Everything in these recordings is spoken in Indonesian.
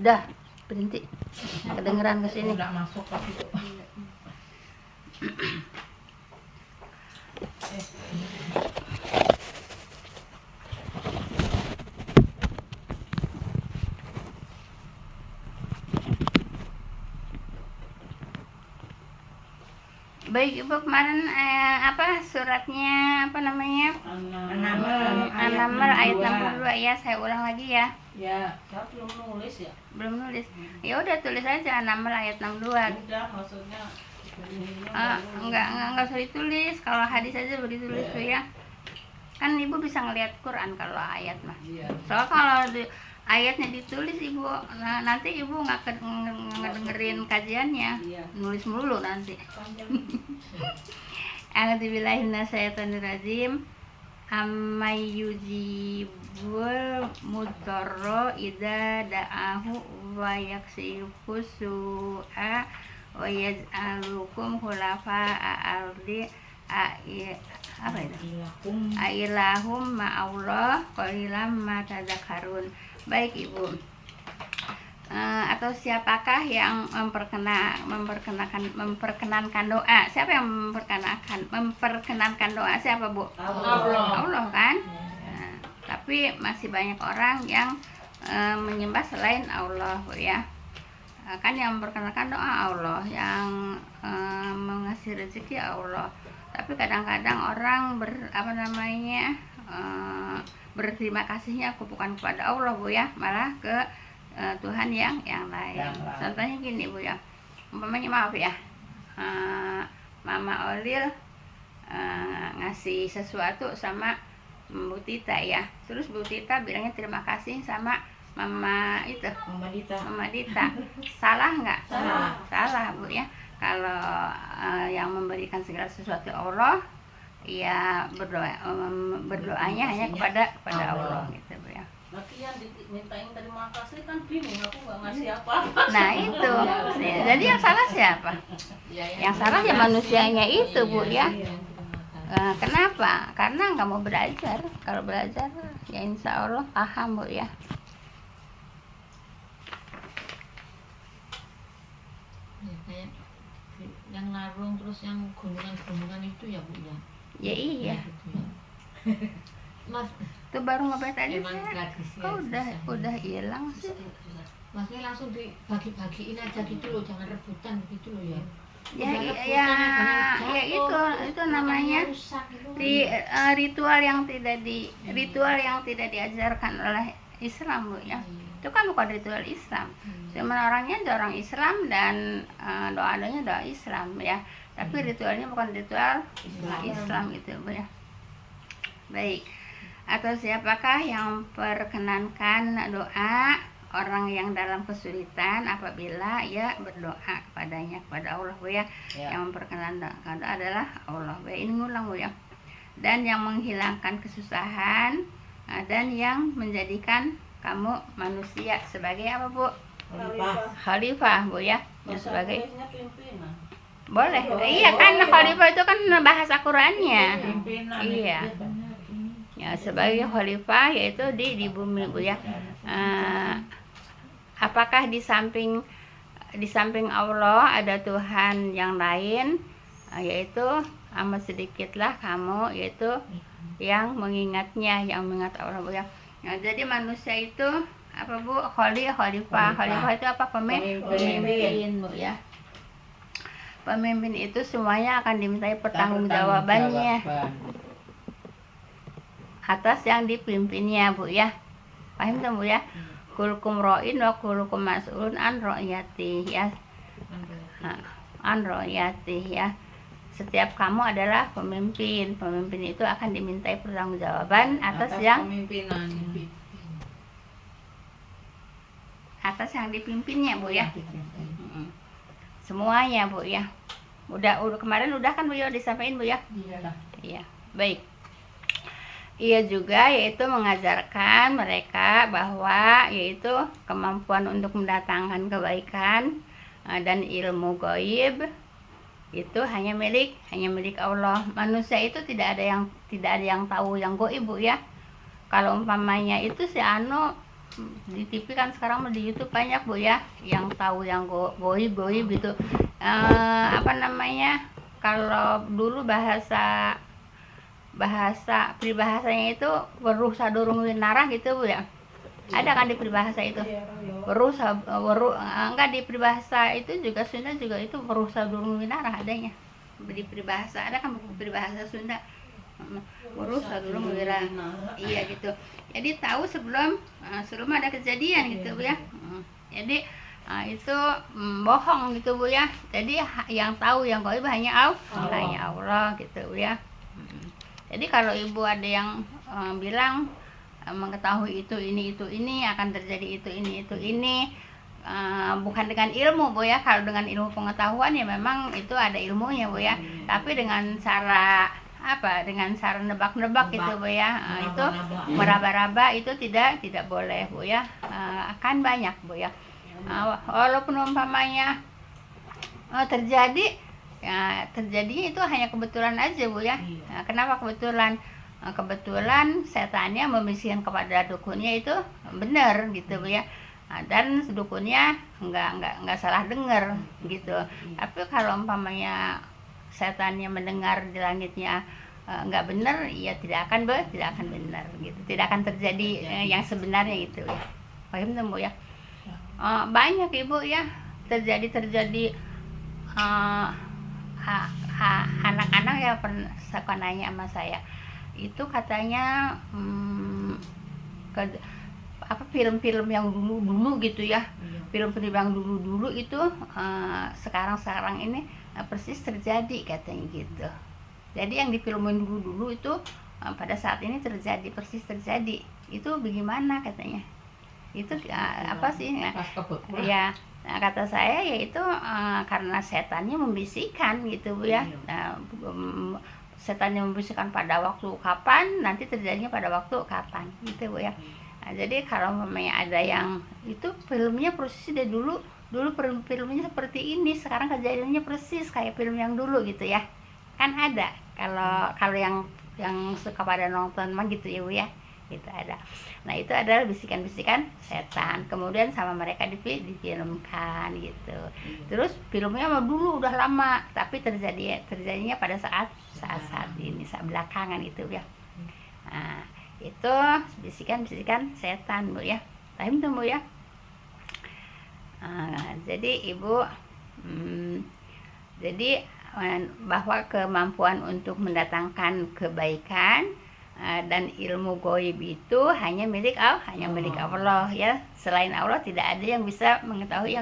Udah berhenti, kedengeran kesini. Nggak masuk pas itu. Baik Ibu, kemarin suratnya apa namanya? An-Naml ayat 62 ya, saya ulang lagi ya. Ya, saya belum nulis ya. Belum nulis. Ya udah tulis aja An-Naml ayat 62. Udah, maksudnya Enggak usah ditulis. Kalau hadis aja boleh ditulis tuh ya. Kan Ibu bisa ngelihat Quran kalau ayat mah. Iya. Soalnya kalau ayatnya ditulis Ibu, nanti Ibu nggak ngedengerin kajiannya. Iya. Nulis melulu nanti. Panjang. A'udzubillahi minasyaitonirrajim. Amay yujibul mudarra idza da'ahu wa yaksifu su'a wa yaj'alukum khulafa'a ardi apa itu? Ailahum ma'allah qalilam ma tadzakkarun. Baik Ibu, atau siapakah yang memperkenankan doa? Siapa yang memperkenankan doa? Siapa Bu? Allah kan? Nah, tapi masih banyak orang yang menyembah selain Allah Bu ya. Kan yang memperkenalkan doa Allah, yang mengasih rezeki Allah. Tapi kadang-kadang orang berterima kasihnya bukan kepada Allah Bu ya, malah ke Tuhan yang lain. Contohnya gini Bu ya, umpamanya maaf ya, Mama Olil ngasih sesuatu sama Bu Tita ya, terus Bu Tita bilangnya terima kasih sama Mama Dita. Salah nggak? Salah Bu ya. Kalau yang memberikan segala sesuatu Allah, ya berdoanya hanya kepada Allah gitu Bu ya. Nanti yang dimintain terima kasih kan bingung, aku nggak ngasih apa-apa. Nah itu, jadi yang salah siapa? Yang salah ya manusianya itu Bu ya. Kenapa? Karena nggak mau belajar. Kalau belajar ya insya Allah paham Bu ya. Kayak yang larung terus yang gunungan itu ya Bu ya. Ya iya. Gitu ya. Mas, Itu baru ngebet aja emang saya. tradisi Kok ya, udah hilang sih? Maksudnya langsung dibagi-bagiin aja gitu loh, jangan rebutan gitu loh ya. Ya itu namanya ritual yang tidak diajarkan oleh Islam Bu ya. Itu kan bukan ritual Islam. Cuman orangnya ada orang Islam dan doa-doanya doa Islam ya. Tapi ritualnya bukan ritual Islam gitu Bu ya. Baik. Atau siapakah yang perkenankan doa orang yang dalam kesulitan apabila ya berdoa kepadanya, kepada Allah Bu ya. Yang memperkenankan doa adalah Allah Bu ya. Ini ngulang Bu ya. Dan yang menghilangkan kesusahan dan yang menjadikan kamu manusia sebagai apa Bu? Khalifah Bu ya. Sebagai boleh. Iya kan khalifah itu kan bahasa Qur'annya. Iya. Ya, sebagai khalifah yaitu di bumi Bu ya. Apakah di samping Allah ada Tuhan yang lain? Yaitu amat sedikitlah kamu yaitu yang mengingatnya, yang mengingat Allah Bu ya. Nah, jadi manusia itu apa Bu? Khalifah. Khalifah itu apa? Pemimpin Bu ya. Pemimpin itu semuanya akan dimintai pertanggungjawabannya atas yang dipimpinnya Bu ya. Paham tuh Bu ya? Kulkum ro'in wa kulkum mas'ulun an ro'yati ya. An ro'yati ya. Setiap kamu adalah pemimpin. Pemimpin itu akan dimintai pertanggungjawaban atas yang dipimpinnya Bu ya. Semuanya Bu ya. Udah kemarin udah kan Bu ya disampaikan Bu ya? Iya. Baik. Ia juga yaitu mengajarkan mereka bahwa yaitu kemampuan untuk mendatangkan kebaikan dan ilmu gaib itu hanya milik Allah. Manusia itu tidak ada yang tahu yang goib, Bu ya. Kalau umpamanya itu si di TV kan sekarang di YouTube banyak, Bu ya, yang tahu yang goib gitu. Apa namanya? Kalau dulu bahasa peribahasanya itu weruh sadurung winarah gitu, Bu ya. Ada kan di peribahasa itu? Enggak, di peribahasa itu juga Sunda juga itu weruh sadurung winarah adanya. Di peribahasa ada kan buku peribahasa Sunda. Weruh sadurung winarah. Iya gitu. Jadi tahu sebelum ada kejadian gitu, Bu ya. Jadi itu bohong gitu, Bu ya. Jadi yang tahu yang gaib hanya Allah gitu, Bu ya. Jadi kalau Ibu ada yang bilang mengetahui itu ini akan terjadi itu ini, bukan dengan ilmu, Bu ya. Kalau dengan ilmu pengetahuan ya memang itu ada ilmunya, Bu ya. Tapi dengan cara dengan cara nebak-nebak gitu, Bu ya. Itu meraba-raba itu tidak boleh, Bu ya. Akan banyak, Bu ya. Walaupun umpamanya terjadinya itu hanya kebetulan aja, Bu ya. Kenapa kebetulan? Kebetulan setannya membisikkan kepada dukunnya itu benar gitu, Bu ya. Dan dukunnya nggak salah dengar gitu. Tapi kalau umpamanya setannya mendengar di langitnya nggak benar, ya tidak akan benar gitu. Tidak akan terjadi yang sebenarnya gitu ya. Paham tuh, Bu ya? Banyak, Ibu ya, terjadi anak-anak ya pernah suka nanya sama saya, itu katanya film-film yang dulu gitu ya, film-film yang dulu itu sekarang ini persis terjadi katanya gitu. Jadi yang difilmin dulu itu pada saat ini persis terjadi. Itu bagaimana katanya? Itu apa sih ya? Nah, kata saya yaitu karena setannya membisikkan gitu, Bu ya. Setannya membisikkan pada waktu kapan, nanti terjadinya pada waktu kapan gitu, Bu ya. Nah, jadi kalau memang ada yang itu filmnya persis dari dulu filmnya seperti ini, sekarang kejadiannya persis kayak film yang dulu gitu ya. Kan ada kalau yang suka pada nonton mah gitu ya, Bu ya. Itu ada. Nah, itu adalah bisikan-bisikan setan. Kemudian sama mereka difilmkan gitu. Terus filmnya mah dulu udah lama, tapi terjadinya pada saat ini, saat belakangan itu ya. Nah, itu bisikan-bisikan setan, Bu ya. Paham tuh, Bu ya? Jadi Ibu jadi bahwa kemampuan untuk mendatangkan kebaikan dan ilmu gaib itu hanya milik Allah ya. Selain Allah tidak ada yang bisa mengetahui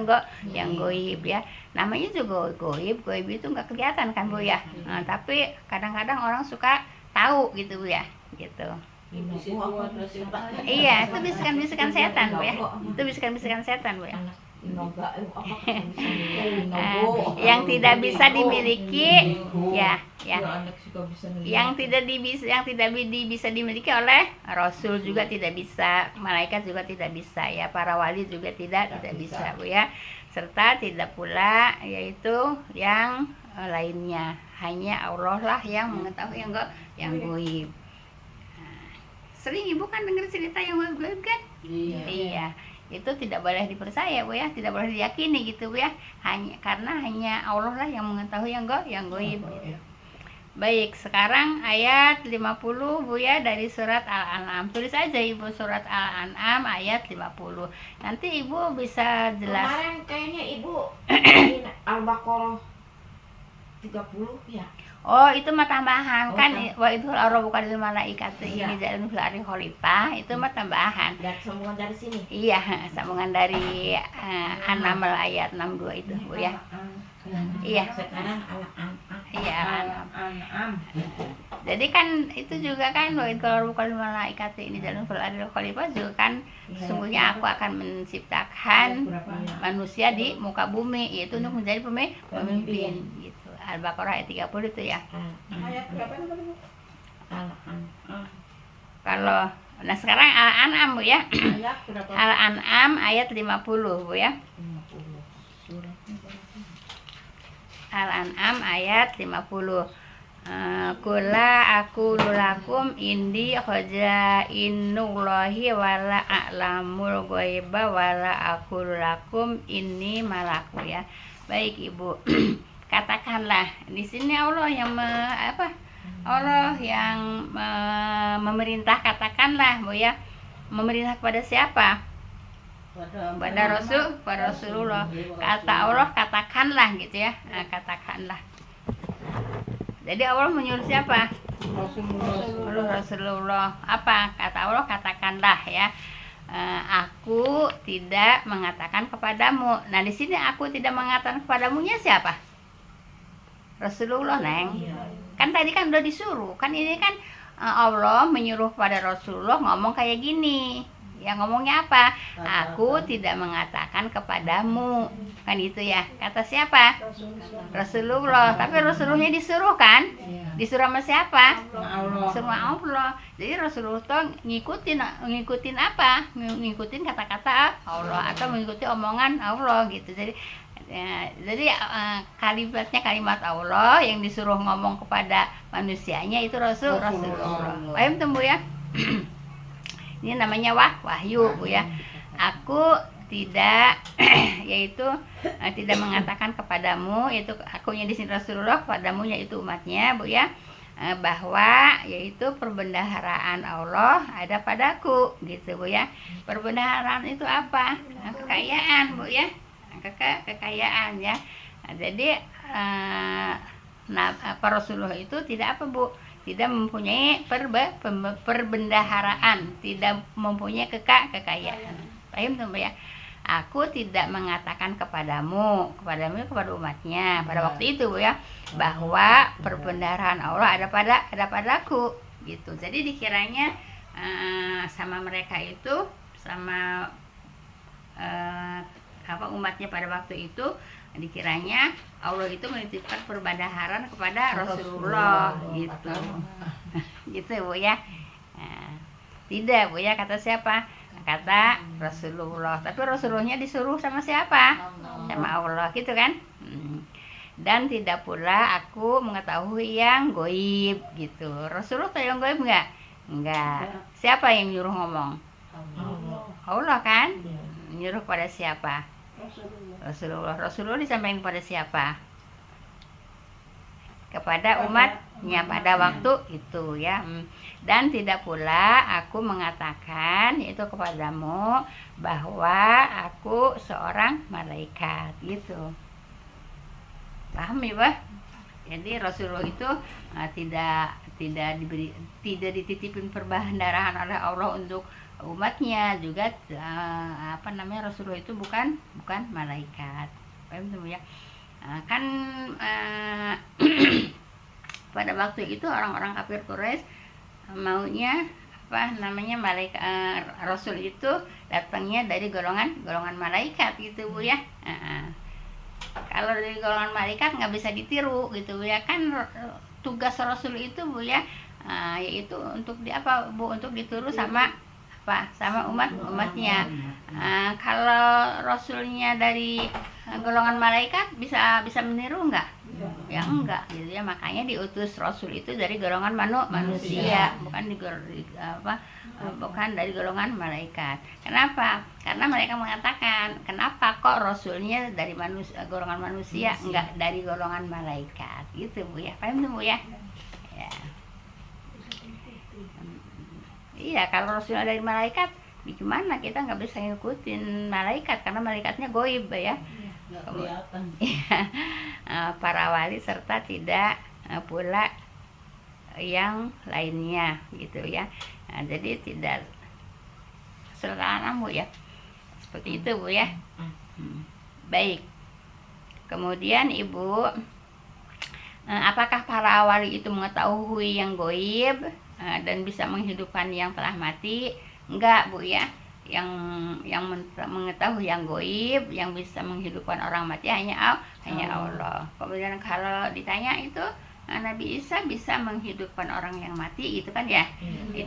yang gaib ya. Namanya juga gaib itu nggak kelihatan kan, Bu ya. Tapi kadang-kadang orang suka tahu gitu, Bu ya, gitu. Iya, itu bisikan-bisikan setan, Bu ya. Itu bisikan-bisikan setan, Bu ya. Yang tidak bisa dimiliki yang tidak bisa dimiliki oleh Rasul juga tidak bisa, malaikat juga tidak bisa ya, para wali juga tidak bisa, Bu ya. Serta tidak pula yaitu yang lainnya, hanya Allah lah yang mengetahui yang gaib. Sering Ibu kan dengar cerita yang gaib kan? Iya. Itu tidak boleh dipercaya, Bu ya, tidak boleh diyakini gitu, Bu ya. Karena hanya Allah lah yang mengetahui yang gaib. Baik, sekarang ayat 50, Bu ya, dari surat Al-An'am. Tulis aja Ibu surat Al-An'am ayat 50. Nanti Ibu bisa jelas. Kemarin kayaknya Ibu Al-Baqarah 30 ya. Oh, itu mah tambahan kan. Wa itu bukan lil malaikat ini jalan fil ardi khalifah, itu mah tambahan. Dan sambungan dari sini. Iya, sambungan dari An-Naml ayat 62 itu, Bu ya. Iya. Sekarang Al-An'am. Iya, Al-An'am. Jadi kan itu juga kan wa itu bukan lil malaikat ini jalan fil ardi khalifah juga kan, sesungguhnya aku akan menciptakan manusia di muka bumi, yaitu untuk menjadi pemimpin gitu. Al-Baqarah ayat 30 itu ya. Ayat berapa itu? Kalau nah sekarang Al-An'am, Bu ya. Ayat berapa? Al-An'am ayat 50, Bu ya. 50. Suratnya berapa? Al-An'am ayat 50. Kula aku lulakum indi khazainullahi wala a'lamul ghaiba wala aku lulakum inni malaku ya. Baik Ibu. Katakanlah di sini Allah yang Allah yang memerintah, katakanlah Bu ya. Memerintah kepada siapa? Pada Rasulullah. Kata Allah katakanlah gitu ya. Nah, katakanlah. Jadi Allah menyuruh siapa? Rasulullah. Apa kata Allah? Katakanlah ya. Aku tidak mengatakan kepadamu. Nah di sini aku tidak mengatakan kepadamunya siapa? Rasulullah, Neng. Kan tadi kan udah disuruh. Kan ini kan Allah menyuruh pada Rasulullah ngomong kayak gini. Ya ngomongnya apa? Aku tidak mengatakan kepadamu. Kan itu ya. Kata siapa? Rasulullah. Tapi Rasulullahnya disuruh kan? Disuruh sama siapa? Sama Allah. Jadi Rasulullah tuh ngikutin apa? Ngikutin kata-kata Allah atau mengikuti omongan Allah gitu. Jadi kalimatnya kalimat Allah yang disuruh ngomong kepada manusianya itu Rasulullah. Paham tuh Bu ya? Ini namanya wahyu Bu ya. Aku tidak yaitu tidak mengatakan kepadamu, yaitu akunya di sini Rasulullah, kepadamu yaitu umatnya Bu ya, bahwa yaitu perbendaharaan Allah ada padaku gitu Bu ya. Perbendaharaan itu apa? Kekayaan Bu ya. Kekayaan ya. Nah, jadi para Rasulullah itu tidak apa Bu? Tidak mempunyai perbendaharaan, tidak mempunyai kekayaan. Paham tuh Bu ya? Aku tidak mengatakan kepadamu kepada umatnya pada waktu itu Bu ya, bahwa perbendaharaan Allah ada padaku gitu. Jadi dikiranya sama mereka itu sama umatnya pada waktu itu dikiranya Allah itu menitipkan perbendaharaan kepada Rasulullah gitu. Gitu Bu ya. Nah, tidak Bu ya, kata siapa? Kata Rasulullah. Tapi Rasulullahnya disuruh sama siapa? Sama Allah gitu kan. Dan tidak pula aku mengetahui yang goib gitu. Rasulullah tahu yang goib enggak? Enggak. Siapa yang nyuruh ngomong? Allah kan? Nyuruh pada siapa? Rasulullah disampaikan kepada siapa? Kepada umatnya pada waktu itu ya. Dan tidak pula aku mengatakan yaitu kepadamu bahwa aku seorang malaikat gitu. Paham ya Bah? Jadi Rasulullah itu tidak dititipin perbendaharaan oleh Allah untuk umatnya juga. Rasulullah itu bukan malaikat. Paham tuh ya? Kan pada waktu itu orang-orang kafir Quraisy maunya malaikat, Rasul itu datangnya dari golongan malaikat gitu Bu ya. Kalau dari golongan malaikat nggak bisa ditiru gitu Bu ya. Kan tugas Rasul itu Bu ya, yaitu untuk untuk ditiru sama umatnya. Kalau Rasulnya dari golongan malaikat bisa meniru enggak? Ya enggak gitu ya. Makanya diutus Rasul itu dari golongan manusia, bukan dari golongan malaikat. Kenapa? Karena mereka mengatakan, kenapa kok Rasulnya dari golongan manusia enggak dari golongan malaikat gitu Bu ya. Paham tuh Bu ya? Ya. Iya, kalau Rasulnya dari malaikat, gimana kita nggak bisa ngikutin malaikat karena malaikatnya goib ya. Para wali serta tidak pula yang lainnya gitu ya. Nah, jadi tidak serta Bu ya. Seperti itu Bu ya. Baik. Kemudian Ibu, apakah para wali itu mengetahui yang goib dan bisa menghidupkan yang telah mati? Enggak Bu ya. Yang mengetahui yang goib, yang bisa menghidupkan orang mati hanya Allah. Kemudian kalau ditanya itu Nabi Isa bisa menghidupkan orang yang mati gitu kan ya. Iya.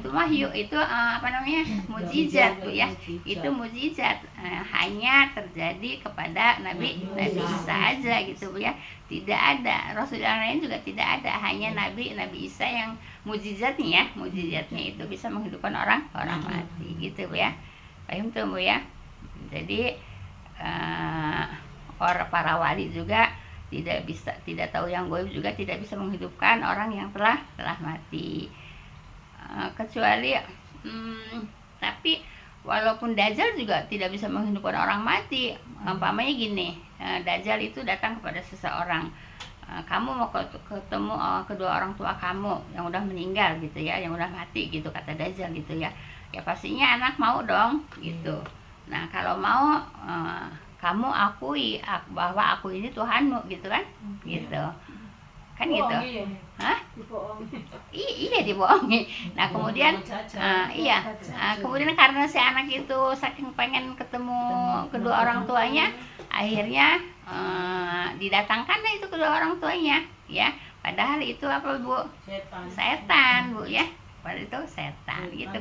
Itu apa namanya, mukjizat Bu ya. Itu mukjizat, hanya terjadi kepada Nabi Isa aja gitu Bu ya. Tidak ada rasul yang lain, juga tidak ada, hanya Nabi Isa yang mukjizatnya itu bisa menghidupkan orang mati gitu Bu ya. Paham tuh Bu ya. Jadi orang para wali juga tidak tahu yang gaib, juga tidak bisa menghidupkan orang yang telah mati. Kecuali tapi walaupun Dajjal juga tidak bisa menghidupkan orang mati. Umpamanya gini, Dajjal itu datang kepada seseorang, kamu mau ketemu kedua orang tua kamu yang udah meninggal gitu ya, yang udah mati gitu, kata Dajjal gitu ya. Ya pastinya anak mau dong gitu. Nah kalau mau, kamu akui bahwa aku ini Tuhanmu gitu kan, gitu kan gitu. Iya. Hah? Dibohongi. Iya dibohongi. Nah kemudian iya, kemudian karena si anak itu saking pengen ketemu kedua orang tuanya, akhirnya didatangkan itu kedua orang tuanya ya. Padahal itu apa Bu? Setan Bu ya. Padahal itu setan gitu,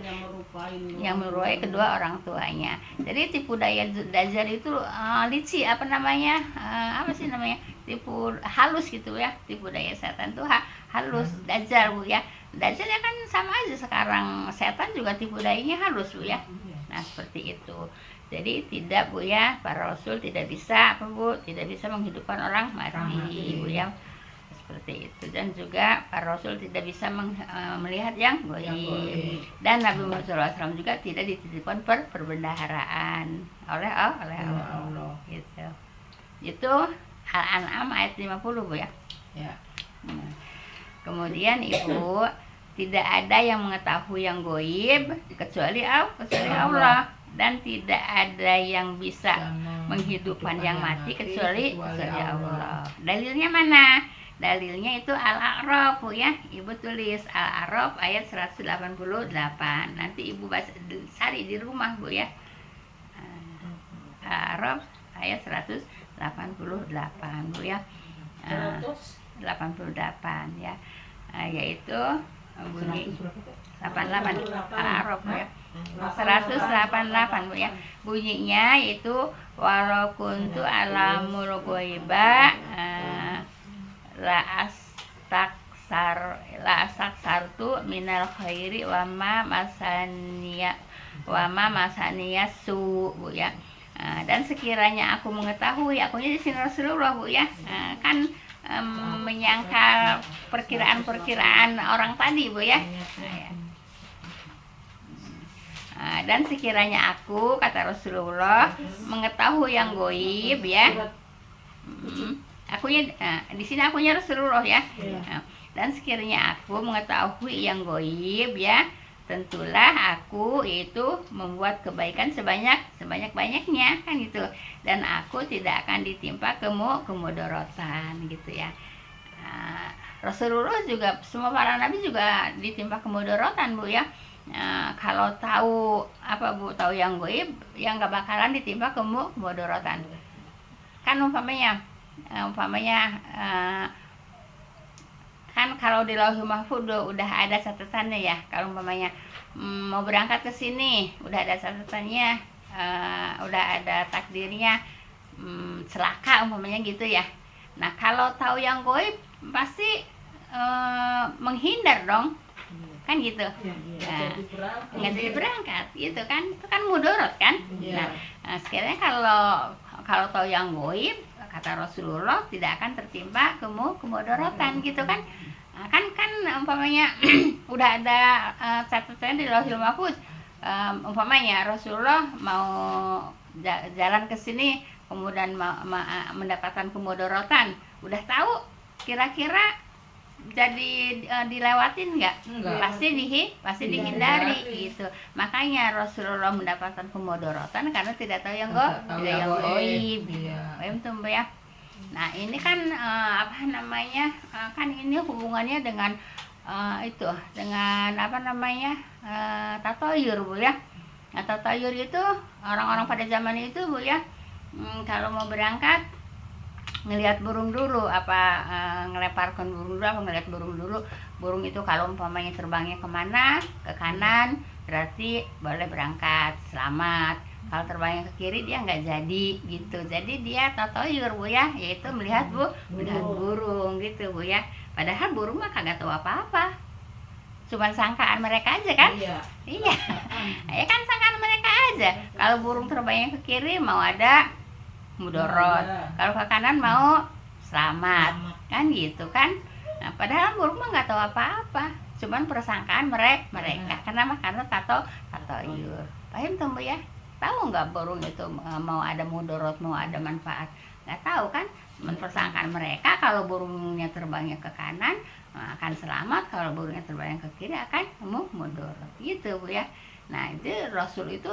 yang merupai kedua orang tuanya. Jadi tipu daya Dajjal itu licik, apa namanya, apa sih namanya, tipu halus gitu ya. Tipu daya setan tuh halus. Dajjal Bu ya. Dajjal ya kan sama aja sekarang, setan juga tipu dayanya halus Bu ya. Nah seperti itu. Jadi tidak Bu ya, para rasul tidak bisa apa Bu, tidak bisa menghidupkan orang mati Bu ya. Seperti itu. Dan juga para rasul tidak bisa melihat yang gaib. Dan Nabi Muhammad SAW juga tidak dititipkan perbendaharaan oleh Allah gitu. Itu Al-An'am ayat 50 Bu ya. Kemudian Ibu, tidak ada yang mengetahui yang gaib kecuali Allah, dan tidak ada yang bisa menghidupkan yang mati kecuali Allah. Dalilnya mana? Dalilnya itu Al-A'raf Bu ya. Ibu tulis Al-A'raf ayat 188. Nanti Ibu cari di rumah Bu ya. Al-A'raf ayat 188 Bu ya. 88 ya. Yaitu bunyi 88 Al-A'raf Bu ya. 188 Bu ya. Bunyinya itu walau kuntu alamul ghaiba la astaksartu minal khairi wa ma masaniya su Bu ya. Dan sekiranya aku mengetahui, akunya di sini Rasulullah Bu ya, kan menyangkal perkiraan orang tadi Bu ya. Dan sekiranya aku, kata Rasulullah, mengetahui yang gaib ya. Akunya di sini akunya Rasulullah ya. Dan sekiranya aku mengetahui yang gaib ya, tentulah aku itu membuat kebaikan sebanyak-banyaknya kan gitu. Dan aku tidak akan ditimpa kemudorotan gitu ya. Rasulullah juga, semua para nabi juga ditimpa kemudorotan Bu ya. Kalau tahu apa Bu, tahu yang gaib, yang gak bakalan ditimpa kemudorotan. Kan umpamanya kan kalau di Lauhul Mahfuz udah ada catatannya ya. Kalau umpamanya mau berangkat ke sini udah ada catatannya, udah ada takdirnya, celaka umpamanya gitu ya. Nah kalau tahu yang gaib pasti menghindar dong kan gitu. Nggak jadi berangkat gitu kan, itu kan mudorot kan. Nah sekiranya kalau tahu yang gaib, kata Rasulullah, tidak akan tertimpa kemudorotan gitu kan. Kan umpamanya udah ada catatan di Lauhul Mahfuz, umpamanya Rasulullah mau jalan ke sini kemudian mendapatkan kemudorotan, udah tahu kira-kira jadi dilewatin nggak? Pasti dihindari gitu. Makanya Rasulullah mendapatkan kemudorotan karena tidak tahu yang gaib. Paham tuh Mbak ya? Nah ini kan apa namanya, kan ini hubungannya dengan itu, dengan apa namanya, tatoyur Bu ya. Nah tatoyur itu orang-orang pada zaman itu Bu ya, kalau mau berangkat ngelihat burung dulu, ngelemparkan burung dulu, ngelihat burung dulu. Burung itu kalau umpamanya terbangnya kemana, ke kanan, berarti boleh berangkat selamat. Kalau terbangnya ke kiri dia nggak jadi gitu. Jadi dia tatoyur Bu ya, yaitu melihat burung gitu Bu ya. Padahal burung mah kagak tahu apa-apa, cuman sangkaan mereka aja kan. Iya ya kan, sangkaan mereka aja. Kalau burung terbangnya ke kiri mau ada mudorot, kalau ke kanan mau selamat kan gitu kan. Nah, padahal burung mah nggak tahu apa-apa, cuman persangkaan mereka. Kenapa? Karena tatoyur. Paham tuh Bu ya? Tahu nggak burung itu mau ada mudorot, mau ada manfaat? Nggak tahu kan. Cuman persangkaan mereka kalau burungnya terbangnya ke kanan akan selamat, kalau burungnya terbangnya ke kiri akan mudorot gitu Bu ya. Nah itu Rasul itu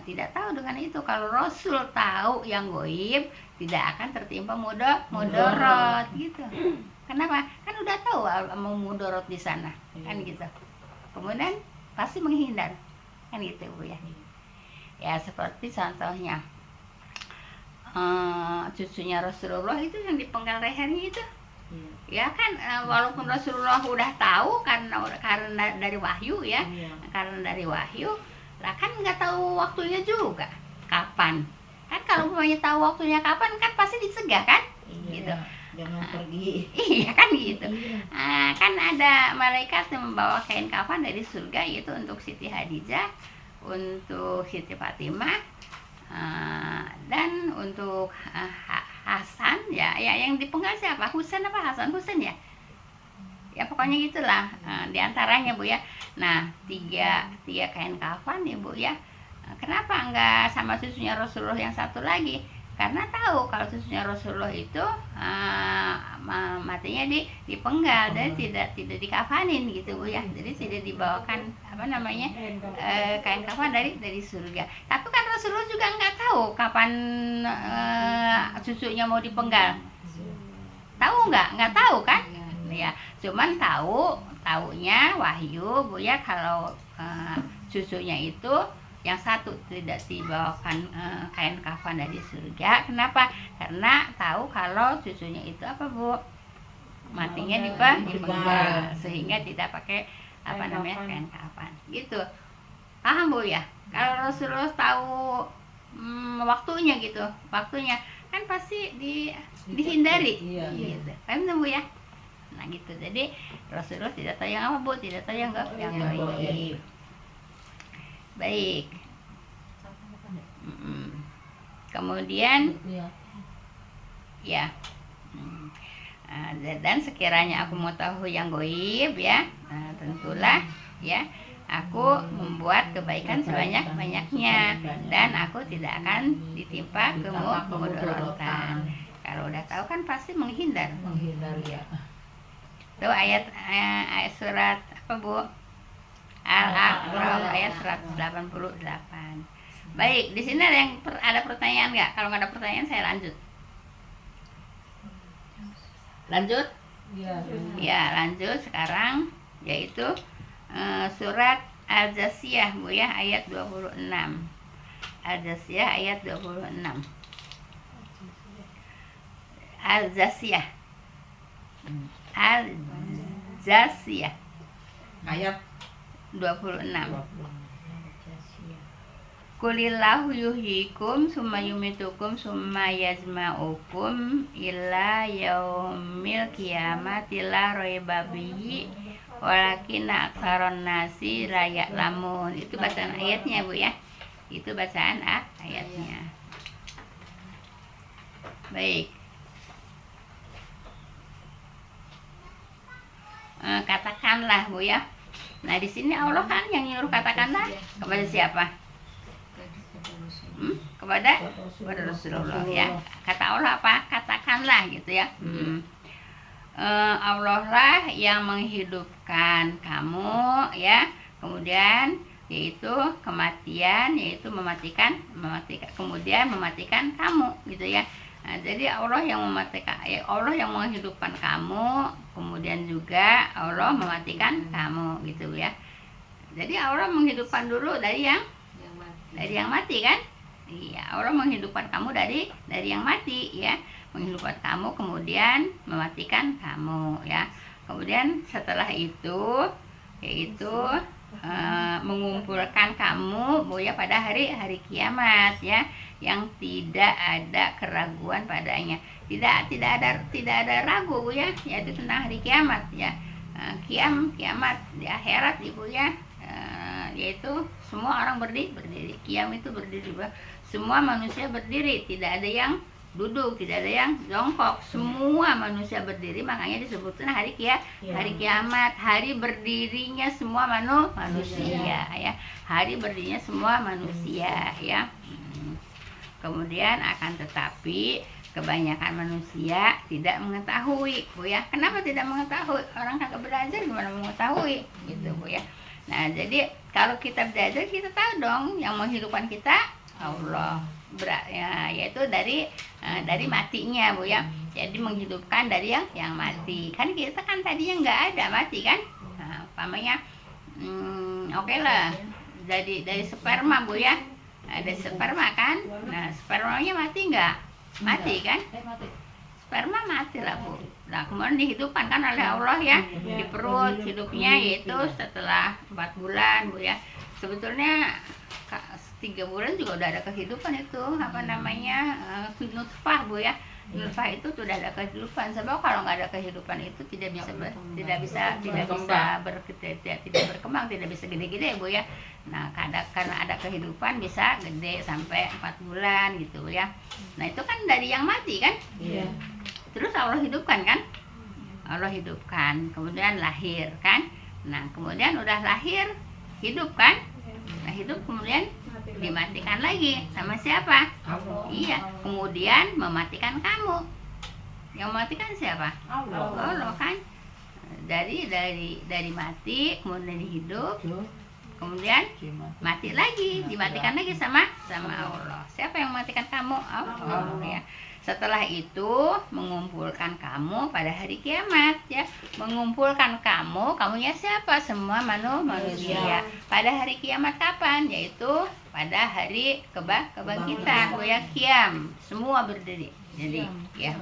tidak tahu dengan itu. Kalau Rasul tahu yang goib, tidak akan tertimpa mudorot gitu. Kenapa? Kan udah tahu mau mudorot di sana kan gitu. Kemudian pasti menghindar kan gitu Bu ya. Ya seperti contohnya cucunya Rasulullah itu yang dipenggal lehernya itu. Ya kan, walaupun Rasulullah udah tahu karena dari wahyu ya, karena dari wahyu lah kan nggak tahu waktunya juga kapan kan. Kalau umpamanya tahu waktunya kapan kan pasti dicegah kan gitu, jangan pergi. Iya kan gitu. Kan ada malaikat yang membawa kain kafan dari surga, yaitu untuk Siti Hadijah, untuk Siti Fatimah, dan untuk Hasan ya yang dipenggal siapa? Husain apa Hasan? Husain ya pokoknya gitulah. Di antaranya Bu ya. Nah tiga kain kafan ya Bu ya. Kenapa enggak sama cucunya Rasulullah yang satu lagi? Karena tahu kalau cucunya Rasulullah itu matinya dipenggal dan tidak dikafanin gitu Bu ya. Jadi tidak dibawakan kain kafan dari surga. Tapi kan Rasulullah juga nggak tahu kapan cucunya mau dipenggal. Tahu nggak? Nggak tahu kan? Ya, cuman taunya wahyu Bu ya, kalau cucunya itu yang satu tidak dibawakan kain kafan dari surga. Kenapa? Karena tahu kalau cucunya itu apa Bu? Matinya dipenggal, sehingga tidak pakai kain kafan gitu. Paham Bu ya? Kalau Rasulullah tahu waktunya gitu, waktunya kan pasti dihindari gitu. Paham tuh Bu ya? Nah gitu. Jadi Rasulullah tidak tahu yang apa Bu? Tidak tahu yang gaib. Baik. Kemudian ya, dan sekiranya aku mau tahu yang gaib ya, tentulah ya aku membuat kebaikan sebanyak-banyaknya, dan aku tidak akan ditimpa kemudorotan. Kalau udah tahu kan pasti menghindar ya. Itu ayat surat apa Bu? Al-A'raf ayat 188. Baik, di sini ada pertanyaan nggak? Kalau nggak ada pertanyaan saya lanjut. Ya lanjut sekarang, yaitu surat Al-Jasiyah Bu ya, ayat 26. Al-Jasiyah ayat 26. Al-Jasiyah Ayat 26. Kulillahu yuhyikum summa yumitukum summa yajma'ukum ila yaumil qiyamati la raiba bihi walakin aktsaron nasi la ya'lamun. Itu bacaan ayatnya Bu ya. Itu bacaan ayatnya. Baik. Katakanlah Bu ya. Nah di sini Allah kan yang nyuruh katakanlah kepada siapa? Kepada Rasulullah ya. Kata Allah apa? Katakanlah gitu ya. Allah lah yang menghidupkan kamu ya. Kemudian yaitu kematian, yaitu mematikan, kemudian mematikan kamu gitu ya. Nah, jadi Allah yang mematikan, Allah yang menghidupkan kamu, kemudian juga Allah mematikan kamu gitu ya. Jadi Allah menghidupkan dulu dari yang mati kan? Iya, Allah menghidupkan kamu dari yang mati ya. menghidupkan kamu, kemudian mematikan kamu ya. Kemudian setelah itu yaitu mengumpulkan kamu Bu ya pada hari kiamat ya, yang tidak ada keraguan padanya, tidak ada ragu Bu ya, yaitu tentang hari kiamat ya. Kiamat di akhirat Ibu ya, yaitu semua orang berdiri. Kiam itu berdiri, semua manusia berdiri, tidak ada yang duduk, tidak ada yang jongkok, semua manusia berdiri. Makanya disebutkan hari kiamat, hari berdirinya semua manusia ya, hari berdirinya semua manusia ya. Kemudian akan tetapi kebanyakan manusia tidak mengetahui Bu ya. Kenapa tidak mengetahui? Orang kagak belajar gimana mengetahui gitu Bu ya. Nah jadi kalau kita belajar kita tahu dong yang menghidupkan kita Allah, yaitu dari matinya Bu ya. Jadi menghidupkan dari yang mati. Kan kita kan tadinya nggak ada mati kan. Nah, umpamanya oke lah dari sperma Bu ya. Ada sperma kan. Nah spermanya mati nggak? Mati kan? Sperma mati lah Bu. Nah kemudian dihidupkan kan oleh Allah ya di perut, hidupnya yaitu setelah 4 bulan Bu ya. Sebetulnya 3 bulan juga udah ada kehidupan itu, apa namanya, nutfah Bu ya. Nutfah itu sudah ada kehidupan. Sebab kalau nggak ada kehidupan itu tidak bisa berkembang, tidak bisa gede-gede Bu ya. Nah karena ada kehidupan bisa gede sampai 4 bulan gitu ya. Nah itu kan dari yang mati kan. Iya. Terus Allah hidupkan kan, Allah hidupkan, kemudian lahir kan. Nah kemudian udah lahir hidup kan. Nah hidup kemudian dimatikan lagi sama siapa? Allah. Iya, kemudian mematikan kamu. Yang mematikan siapa? Allah kan. Dari mati kemudian hidup, kemudian mati lagi, dimatikan lagi sama Allah. Siapa yang mematikan kamu? Allah ya. Setelah itu mengumpulkan kamu pada hari kiamat ya. Mengumpulkan kamunya siapa? Semua manusia. Pada hari kiamat kapan? Yaitu pada hari kebangkitan ya, kiam. Semua berdiri. Jadi ya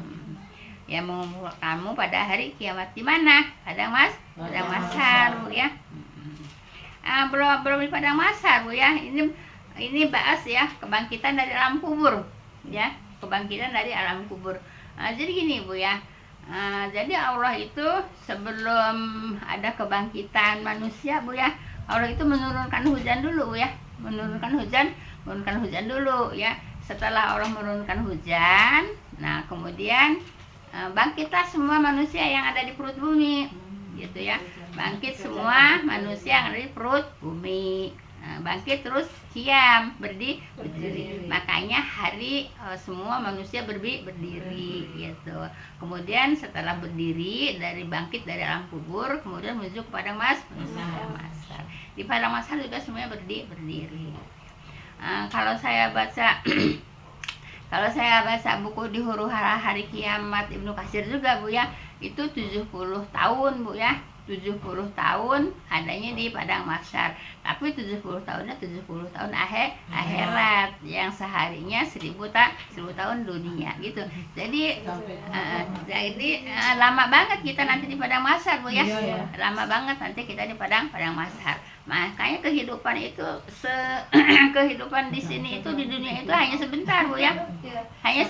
mengumpulkan kamu pada hari kiamat di mana? Padang mahsyar Bu ya. Belum di padang mahsyar Bu ya. Ini bahas ya kebangkitan dari alam kubur ya. Kebangkitan dari alam kubur. Jadi gini Bu ya. Jadi Allah itu sebelum ada kebangkitan manusia Bu ya, Allah itu menurunkan hujan dulu Bu ya. Menurunkan hujan dulu ya. Setelah Allah menurunkan hujan, nah kemudian bangkitlah semua manusia yang ada di perut bumi gitu ya. Bangkit semua manusia yang ada di perut bumi. Bangkit terus kiam, berdiri. Makanya hari semua manusia berdiri gitu. Kemudian setelah berdiri bangkit dari alam kubur, kemudian menuju ke padang mahsyar. Di padang mahsyar juga semuanya berdiri. Kalau saya baca buku di Huru Hara Hari Kiamat Ibnu Katsir juga Bu ya, itu 70 tahun Bu ya. 70 tahun adanya di padang mahsyar, tapi 70 tahunnya 70 tahun akhirat yang seharinya 1000 tahun dunia gitu. Jadi lama banget kita nanti di padang mahsyar Bu ya. Lama banget nanti kita di padang mahsyar. Makanya kehidupan itu kehidupan di sini itu di dunia itu hanya sebentar Bu ya. Hanya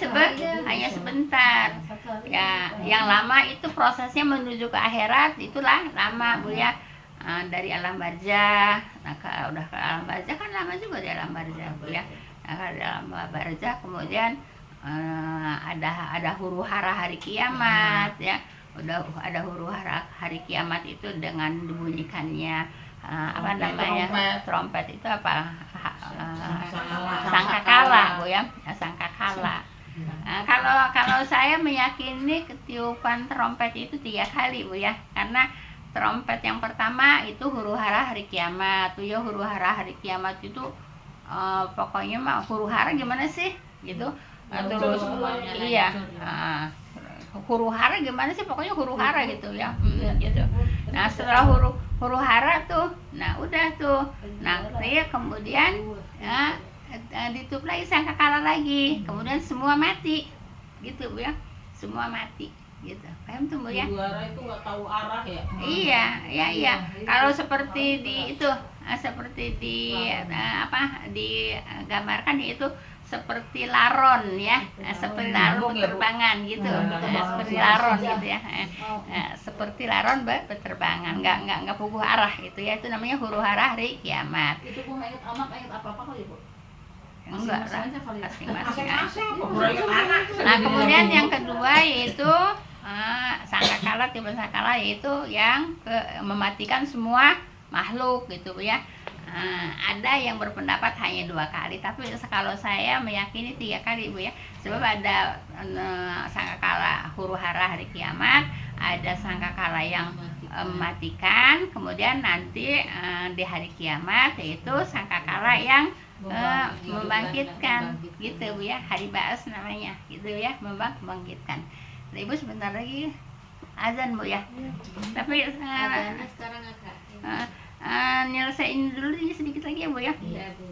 sebentar. Ya, yang lama itu prosesnya menuju ke akhirat itulah lama Bu ya. Dari alam barzah, nah udah ke alam barzah kan lama juga di alam barzah Bu ya. Nah, di alam barzah kemudian ada huru hara hari kiamat ya. Udah ada huru hara hari kiamat itu dengan dibunyikannya apa namanya trompet itu apa sangkakala Bu ya, sangkakala. Kalau saya meyakini ketiupan trompet itu 3 kali Bu ya, karena trompet yang pertama itu huru hara hari kiamat tuh ya. Huru hara hari kiamat itu pokoknya mah huru hara gimana sih gitu. Terus iya huru hara gimana sih, pokoknya huru hara gitu ya gitu. Nah setelah huru hara tuh, nah udah tuh, nah dia kemudian ditutup lagi sangkakala lagi, kemudian semua mati gitu Bu ya. semua mati gitu. Paham tuh Bu ya? Juara itu nggak tahu arah ya. Iya. Kalau seperti di itu, seperti di digambarkan itu seperti laron ya, seperti laron berterbangan gitu, seperti laron gitu ya, seperti laron berterbangan, nggak puguh arah gitu ya. Itu namanya huru hara hari kiamat. Itu Bu ingat anak, ingat apa kali Bu? Enggak lah, Masing-masing aja kali ya. masing-masing. Nah kemudian yang kedua yaitu sangkakala, tiba sangkakala yaitu yang mematikan semua makhluk gitu Bu ya. Ada yang berpendapat hanya 2 kali, tapi kalau saya meyakini 3 kali Bu ya. Sebab ada sangkakala huru hara hari kiamat, ada sangkakala yang mematikan, kemudian nanti di hari kiamat yaitu sangkakala yang membangkitkan gitu Bu ya, hari ba'as namanya gitu ya, membangkitkan. Nah, Ibu sebentar lagi azan Bu ya. Tapi Adanya sekarang agak nyelesain dulu ini sedikit lagi ya Bu ya. iya Bu.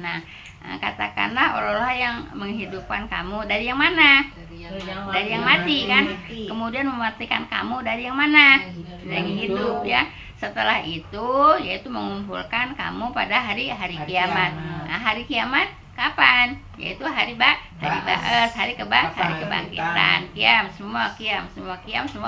Nah, katakanlah Allah yang menghidupkan kamu dari yang mana? Dari yang mati kan? Kemudian mematikan kamu dari yang mana? Dari yang hidup ya. Setelah itu yaitu mengumpulkan kamu pada hari kiamat. Nah, hari kiamat kapan? Yaitu hari ba'as, hari kebangkitan. Kiam semua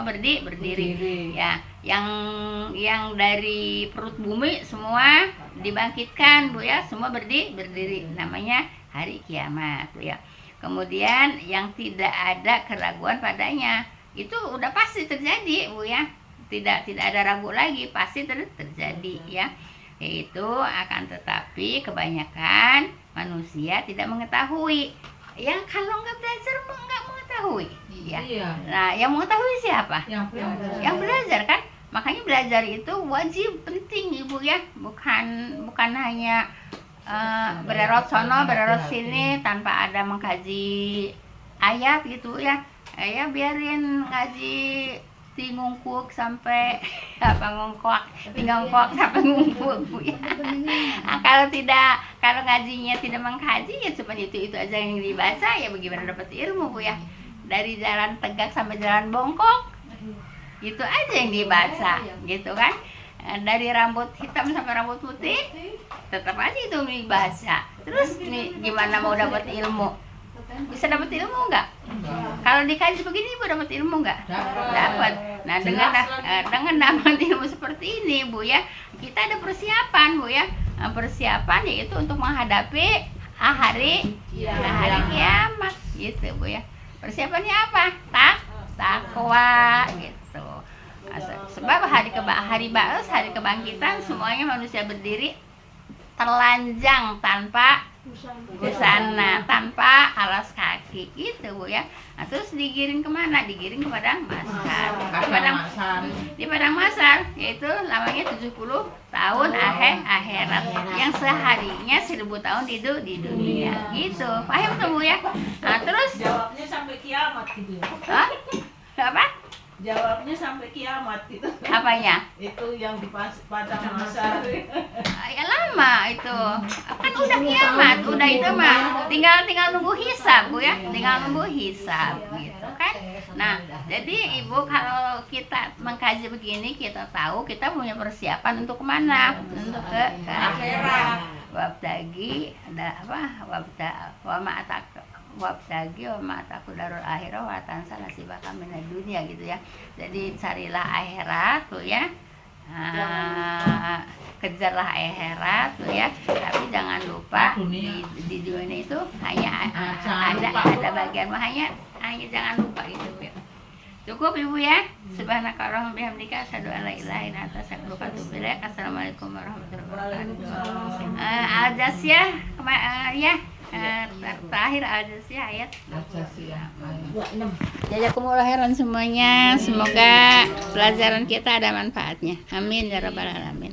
berdiri. Ya, yang dari perut bumi semua dibangkitkan Bu ya, semua berdiri. Namanya hari kiamat Bu ya. Kemudian yang tidak ada keraguan padanya, itu udah pasti terjadi Bu ya. Tidak ada ragu lagi, pasti terjadi ya. Yaitu akan tetapi kebanyakan manusia tidak mengetahui. Yang kalau nggak belajar nggak mengetahui ya. Nah, yang mengetahui siapa? Yang belajar kan. Makanya belajar itu wajib, penting Ibu ya. Bukan hanya bererot sono bererot sini tanpa ada mengkaji ayat gitu ya. Ya biarin ngaji ngungkuk sampai ngongkok sampai ngungkuk Bu ya. Nah, kalau ngajinya tidak mengkaji ya cuma itu aja yang dibaca, ya bagaimana dapat ilmu Bu ya. Dari jalan tegak sampai jalan bongkok itu aja yang dibaca gitu kan. Dari rambut hitam sampai rambut putih tetap aja itu dibaca. Terus gimana mau dapat ilmu? Bisa dapat ilmu nggak? Kalau dikaji begini Ibu dapat ilmu nggak? Dapat. Nah dengan dapat ilmu seperti ini Bu ya, kita ada persiapan Bu ya. Persiapan yaitu untuk menghadapi hari kiamat gitu Bu ya. Persiapannya apa? Takwa gitu. Sebab hari ba'as, hari kebangkitan, semuanya manusia berdiri telanjang tanpa busana, tanpa alas kaki gitu Bu ya. Nah, terus digiring kemana? Digiring ke padang mahsyar. Di padang mahsyar yaitu lamanya 70 tahun akhirat, yang seharinya 1000 tahun di dunia gitu. Paham tuh Bu ya? Nah, terus Jawabnya sampai kiamat gitu ya. apa? Jawabnya sampai kiamat gitu. Apanya? Itu yang di padang mahsyar. Ya lama itu. Kan udah kiamat, udah itu mah tinggal nunggu hisab Bu ya. Tinggal nunggu hisab gitu kan. Nah, jadi Ibu kalau kita mengkaji begini, kita tahu kita punya persiapan untuk kemana? Untuk ke akhirat. Wabtagi ada apa? Wabtagi wa ma'ataku darul akhirah wa tansa nasibaka minad dunia gitu ya. Jadi carilah akhirat tuh ya. Kejarlah akhirat tuh ya. Tapi jangan lupa di dunia itu hanya ada bagian hanya jangan lupa gitu ya. Cukup Ibu ya. Subhanakallahumma bihamdika asyhadu an la ilaha illa anta astaghfiruka wa atubu ilaik. Assalamualaikum warahmatullahi wabarakatuh. Al-Jasyah ya. Terakhir Al-Jasyah ayat 26. Jazakumullah khairan semuanya. Semoga pelajaran kita ada manfaatnya. Amin ya rabbal alamin.